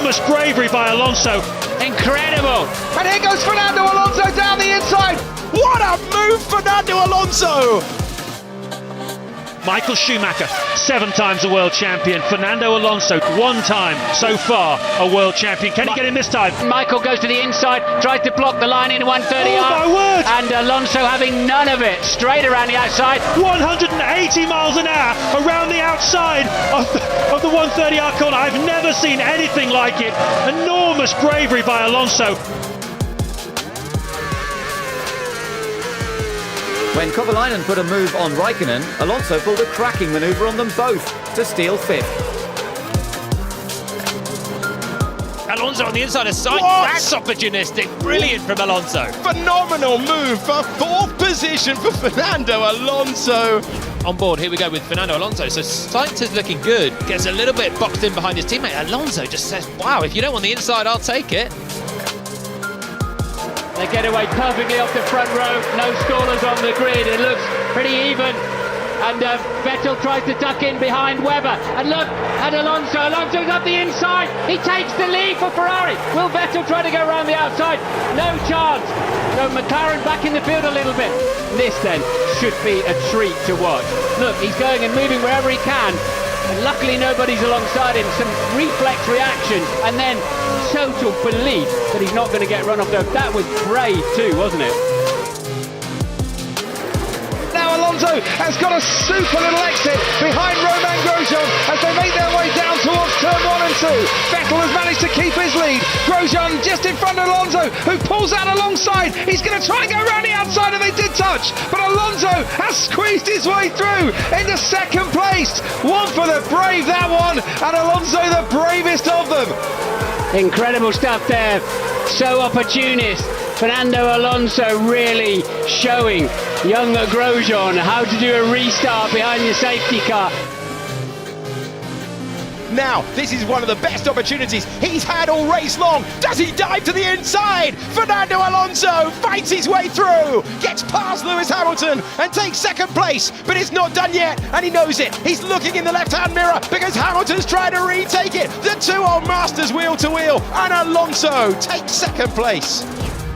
enormous bravery by Alonso. Incredible. And here goes Fernando Alonso down the inside. What a move, Fernando Alonso! Michael Schumacher, 7 times a world champion. Fernando Alonso, 1 time so far a world champion. Can he get him this time? Michael goes to the inside, tries to block the line in 130. Oh my word! And Alonso having none of it, straight around the outside. 180 miles an hour around the outside of the 130R corner. I've never seen anything like it. Enormous bravery by Alonso. When Kovalainen put a move on Raikkonen, Alonso pulled a cracking manoeuvre on them both to steal 5th. Alonso on the inside of sight, that's opportunistic, brilliant from Alonso. Phenomenal move for 4th position for Fernando Alonso. On board, here we go with Fernando Alonso. So Sainz is looking good, gets a little bit boxed in behind his teammate. Alonso just says, wow, if you don't want the inside, I'll take it. They get away perfectly off the front row, no stallers on the grid, it looks pretty even. And Vettel tries to duck in behind Webber. And look at Alonso, Alonso's up the inside, he takes the lead for Ferrari. Will Vettel try to go around the outside? No chance. So McLaren back in the field a little bit. This then should be a treat to watch. Look, he's going and moving wherever he can. And luckily nobody's alongside him, some reflex reaction, and then total belief that he's not going to get run off. That was brave too, wasn't it? Now Alonso has got a super little exit behind Romain Grosjean as they make their way down towards turn 1 and 2. Vettel has managed to keep his lead. Grosjean just in front of Alonso, who pulls out alongside. He's going to try and go around the outside, and they did touch, but Alonso has squeezed his way through into 2nd place. One for the brave, that one, and Alonso the bravest of them. Incredible stuff there, so opportunist. Fernando Alonso really showing young Grosjean how to do a restart behind the safety car. Now, this is one of the best opportunities he's had all race long. Does he dive to the inside? Fernando Alonso fights his way through, gets past Lewis Hamilton and takes 2nd place, but it's not done yet, and he knows it. He's looking in the left-hand mirror because Hamilton's trying to retake it. The 2 old masters wheel to wheel, and Alonso takes 2nd place.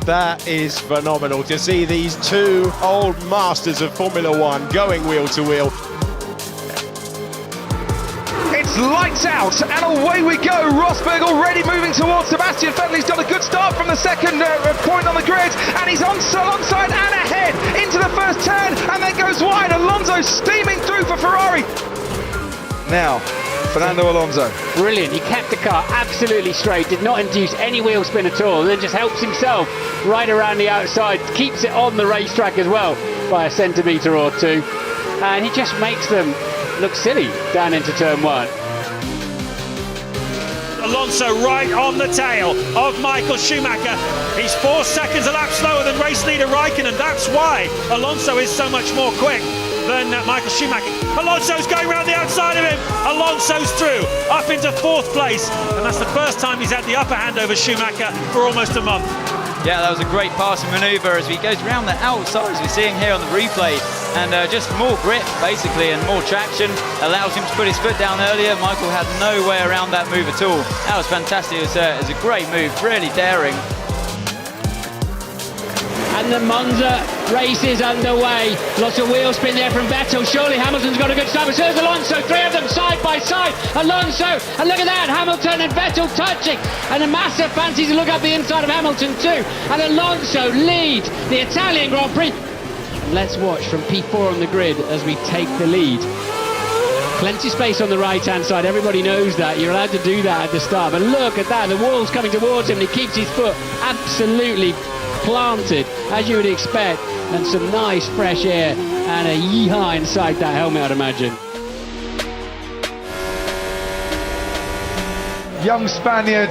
That is phenomenal to see these 2 old masters of Formula One going wheel to wheel. It's lights out and away we go. Rosberg already moving towards Sebastian Vettel. He's got a good start from the 2nd point on the grid, and he's alongside and ahead into the 1st turn, and then goes wide. Alonso steaming through for Ferrari. Now Fernando Alonso. Brilliant, he kept the car absolutely straight, did not induce any wheel spin at all, and then just helps himself right around the outside, keeps it on the racetrack as well by a centimetre or 2, and he just makes them look silly down into turn 1. Alonso right on the tail of Michael Schumacher. He's 4 seconds a lap slower than race leader Raikkonen. That's why Alonso is so much more quick than Michael Schumacher. Alonso's going around the outside of him. Alonso's through, up into 4th place. And that's the first time he's had the upper hand over Schumacher for almost a month. Yeah, that was a great passing manoeuvre as he goes around the outside, as we're seeing here on the replay. And just more grip, basically, and more traction allows him to put his foot down earlier. Michael had no way around that move at all. That was fantastic. It was a great move, really daring. And the Monza race is underway. Lots of wheel spin there from Vettel. Surely Hamilton's got a good start. But so there's Alonso, 3 of them side by side. Alonso, and look at that, Hamilton and Vettel touching. And a massive fancy to look up the inside of Hamilton too. And Alonso leads the Italian Grand Prix. And let's watch from P4 on the grid as we take the lead. Plenty of space on the right-hand side. Everybody knows that. You're allowed to do that at the start. But look at that. The wall's coming towards him and he keeps his foot absolutely planted, as you would expect, and some nice fresh air and a yee-haw inside that helmet, I'd imagine. Young Spaniard,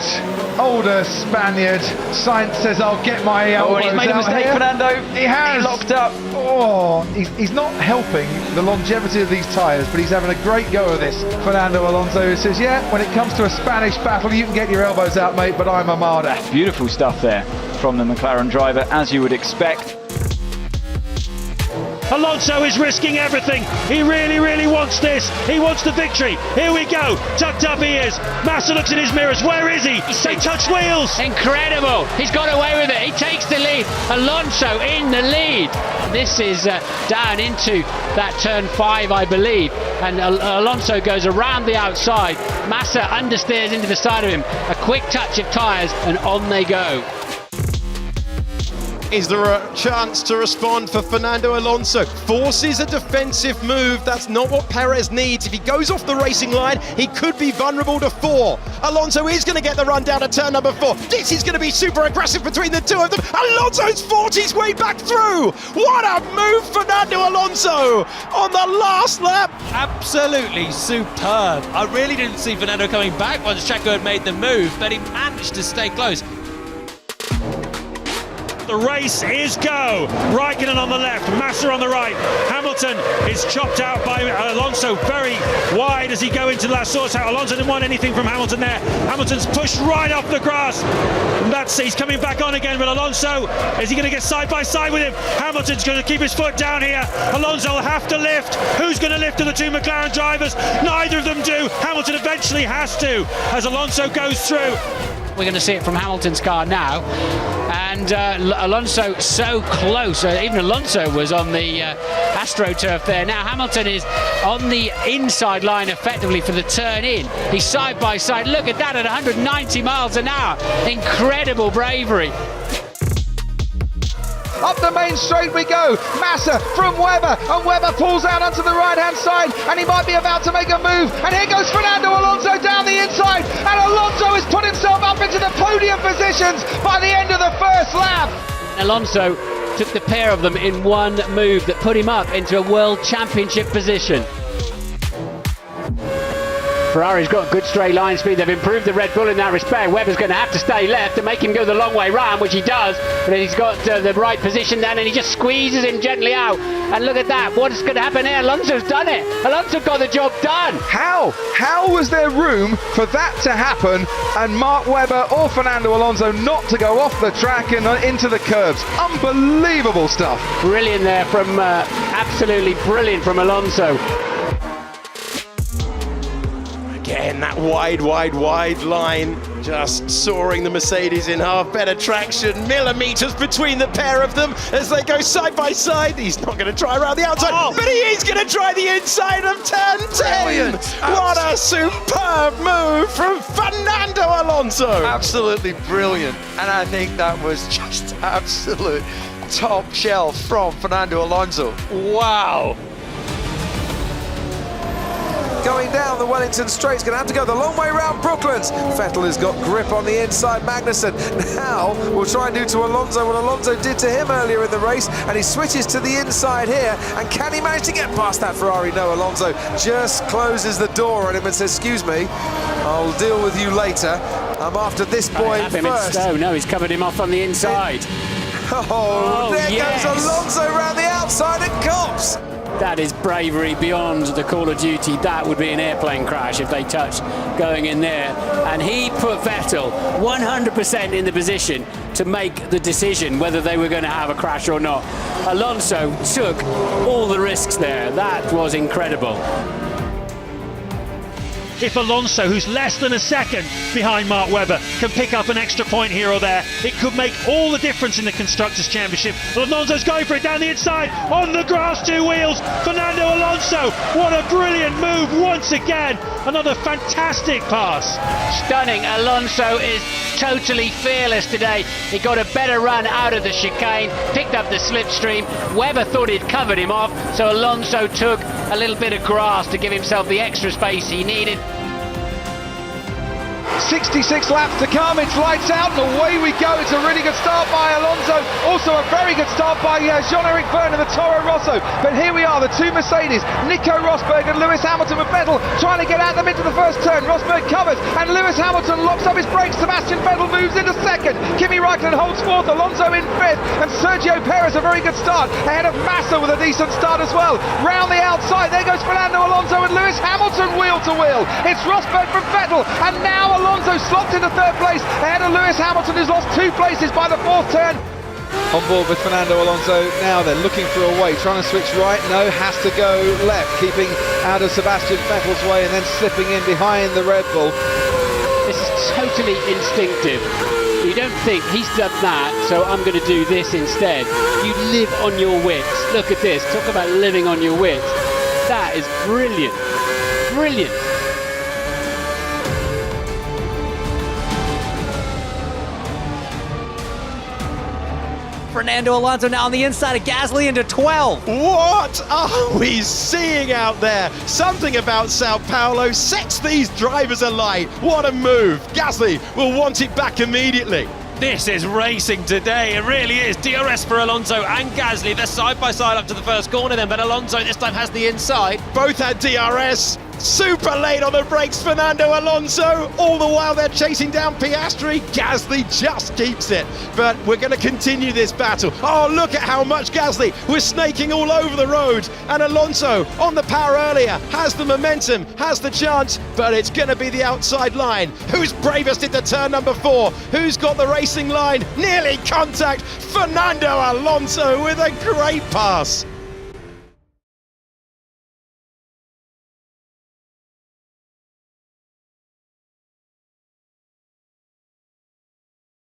older Spaniard. Sainz says, I'll get my elbows he's made a mistake, here. Fernando. He has. He locked up. Oh, he's not helping the longevity of these tyres, but he's having a great go of this. Fernando Alonso, who says, yeah, when it comes to a Spanish battle, you can get your elbows out, mate, but I'm Armada. Beautiful stuff there from the McLaren driver, as you would expect. Alonso is risking everything. He really wants this. He wants the victory. Here we go. Tucked up he is. Massa looks in his mirrors. Where is he? They touch wheels. Incredible. He's got away with it. He takes the lead. Alonso in the lead. This is down into that turn 5, I believe. And Alonso goes around the outside. Massa understeers into the side of him. A quick touch of tyres and on they go. Is there a chance to respond for Fernando Alonso? Forces a defensive move. That's not what Perez needs. If he goes off the racing line, he could be vulnerable to 4. Alonso is going to get the run down at turn number 4. This is going to be super aggressive between the two of them. Alonso's forced his way back through. What a move, Fernando Alonso on the last lap. Absolutely superb. I really didn't see Fernando coming back once Checo had made the move, but he managed to stay close. The race is go. Raikkonen on the left, Massa on the right. Hamilton is chopped out by Alonso very wide as he go into the last source out. Alonso didn't want anything from Hamilton there. Hamilton's pushed right off the grass. And he's coming back on again, but Alonso, is he going to get side by side with him? Hamilton's going to keep his foot down here. Alonso will have to lift. Who's going to lift of the two McLaren drivers? Neither of them do. Hamilton eventually has to as Alonso goes through. We're going to see it from Hamilton's car now, and Alonso so close. Even Alonso was on the AstroTurf there. Now Hamilton is on the inside line effectively for the turn in. He's side by side. Look at that at 190 miles an hour. Incredible bravery. Up the main straight we go. Massa from Webber, and Webber pulls out onto the right-hand side, and he might be about to make a move. And here goes Fernando Alonso down the inside, and Alonso has put himself up into the podium positions by the end of the first lap. Alonso took the pair of them in one move that put him up into a World Championship position. Ferrari's got good straight line speed. They've improved the Red Bull in that respect. Webber's going to have to stay left to make him go the long way round, which he does. But he's got the right position then, and he just squeezes him gently out. And look at that. What is going to happen here? Alonso's done it. Alonso got the job done. How was there room for that to happen and Mark Webber or Fernando Alonso not to go off the track and into the curbs? Unbelievable stuff. Brilliant there from, absolutely brilliant from Alonso. Again, that wide line, just soaring the Mercedes in half. Better traction, millimetres between the pair of them as they go side by side. He's not going to try around the outside, but he is going to try the inside of turn 10. Brilliant. What a superb move from Fernando Alonso. Absolutely brilliant, and I think that was just absolute top shelf from Fernando Alonso. Wow. Going down the Wellington straight, he's going to have to go the long way round Brooklands. Vettel has got grip on the inside. Magnussen now will try and do to Alonso what Alonso did to him earlier in the race, and he switches to the inside here. And can he manage to get past that Ferrari? No, Alonso just closes the door on him and says, excuse me, I'll deal with you later. I'm after this boy first. Oh no, he's covered him off on the inside. There yes. goes Alonso around the outside and cops. That is bravery beyond the Call of Duty. That would be an airplane crash if they touched going in there. And he put Vettel 100% in the position to make the decision whether they were going to have a crash or not. Alonso took all the risks there. That was incredible. If Alonso, who's less than a second behind Mark Webber, can pick up an extra point here or there, it could make all the difference in the Constructors' Championship. Alonso's going for it down the inside, on the grass, 2 wheels. Fernando Alonso, what a brilliant move once again. Another fantastic pass. Stunning. Alonso is totally fearless today. He got a better run out of the chicane, picked up the slipstream. Webber thought he'd covered him off, so Alonso took a little bit of grass to give himself the extra space he needed. 66 laps to come, it's lights out and away we go. It's a really good start by Alonso, also a very good start by Jean-Eric Vergne and the Toro Rosso. But here we are, the two Mercedes, Nico Rosberg and Lewis Hamilton with Vettel trying to get at them into the first turn. Rosberg covers and Lewis Hamilton locks up his brakes. Sebastian Vettel moves into second, Kimi Raikkonen holds fourth, Alonso in fifth, and Sergio Perez a very good start ahead of Massa with a decent start as well. Round the outside, there goes Fernando Alonso and Lewis Hamilton wheel to wheel. It's Rosberg from Vettel, and now Alonso slopped into third place ahead of Lewis Hamilton, who's lost 2 places by the fourth turn. On board with Fernando Alonso now, they're looking for a way, trying to switch right, no, has to go left, keeping out of Sebastian Vettel's way and then slipping in behind the Red Bull. This is totally instinctive. You don't think he's done that, so I'm going to do this instead. You live on your wits. Look at this. Talk about living on your wits. That is brilliant. Brilliant. Fernando Alonso now on the inside of Gasly into 12. What are we seeing out there? Something about Sao Paulo sets these drivers alight. What a move. Gasly will want it back immediately. This is racing today, it really is. DRS for Alonso and Gasly, they're side by side up to the first corner then, but Alonso this time has the inside. Both had DRS. Super late on the brakes, Fernando Alonso. All the while they're chasing down Piastri. Gasly just keeps it. But we're going to continue this battle. Oh, look at how much Gasly was snaking all over the road. And Alonso on the power earlier has the momentum, has the chance, but it's going to be the outside line. Who's bravest into turn number 4? Who's got the racing line? Nearly contact. Fernando Alonso with a great pass.